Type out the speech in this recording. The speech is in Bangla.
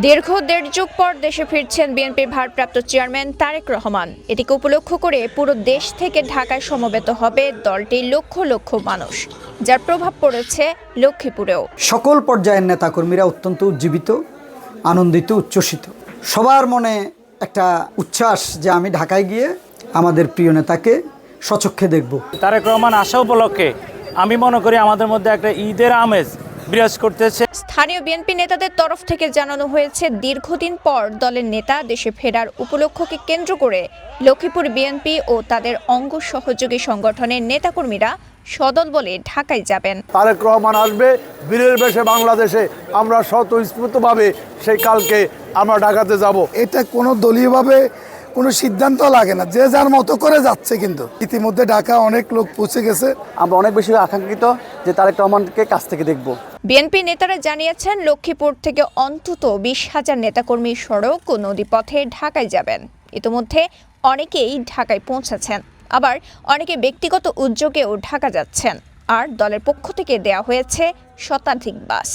দীর্ঘ দেড় যুগ পর দেশে ফিরছেন বিএনপির ভারপ্রাপ্ত চেয়ারম্যান তারেক রহমান। এটিকে উপলক্ষ করে পুরো দেশ থেকে ঢাকায় সমবেত হবে দলটির লক্ষ লক্ষ মানুষ, যার প্রভাব পড়েছে লক্ষ্মীপুরেও। সকল পর্যায়ের নেতাকর্মীরা অত্যন্ত উজ্জীবিত, আনন্দিত, উচ্ছ্বসিত। সবার মনে একটা উচ্ছ্বাস যে আমি ঢাকায় গিয়ে আমাদের প্রিয় নেতাকে স্বচক্ষে দেখব। তারেক রহমান আসা উপলক্ষে আমি মনে করি আমাদের মধ্যে একটা ঈদের আমেজ বিরাজ করতেছে। স্থানীয় বিএনপি নেতাদের তরফ থেকে জানানো হয়েছে, দীর্ঘদিন পর দলের নেতা দেশে ফেরার উপলক্ষকে কেন্দ্র করে লক্ষ্মীপুর বিএনপি ও তাদের অঙ্গ সহযোগী সংগঠনের নেতাকর্মীরা সদল বলে ঢাকায় যাবেন। তারেক রহমান আসবে বীরের বেশে বাংলাদেশে, আমরা স্বতঃস্ফূর্তভাবে সেই কালকে আমরা ঢাকাতে যাব। এটা কোনো দলীয়ভাবে কোনো সিদ্ধান্ত লাগে না, যে যার মতো করে যাচ্ছে। কিন্তু ইতিমধ্যে ঢাকা অনেক লোক পৌঁছে গেছে। আমরা অনেক বেশি আকাঙ্ক্ষিত যে তারেক রহমানকে কাছ থেকে দেখব। বিএনপি নেতারা জানিয়েছেন, লক্ষ্মীপুর থেকে অন্তত 20,000 নেতাকর্মী সড়ক ও নদীপথে ঢাকায় যাবেন। ইতিমধ্যে অনেকেই ঢাকায় পৌঁছেছেন, আবার অনেকে ব্যক্তিগত উদ্যোগেও ঢাকা যাচ্ছেন। আর দলের পক্ষ থেকে দেয়া হয়েছে শতাধিক বাস।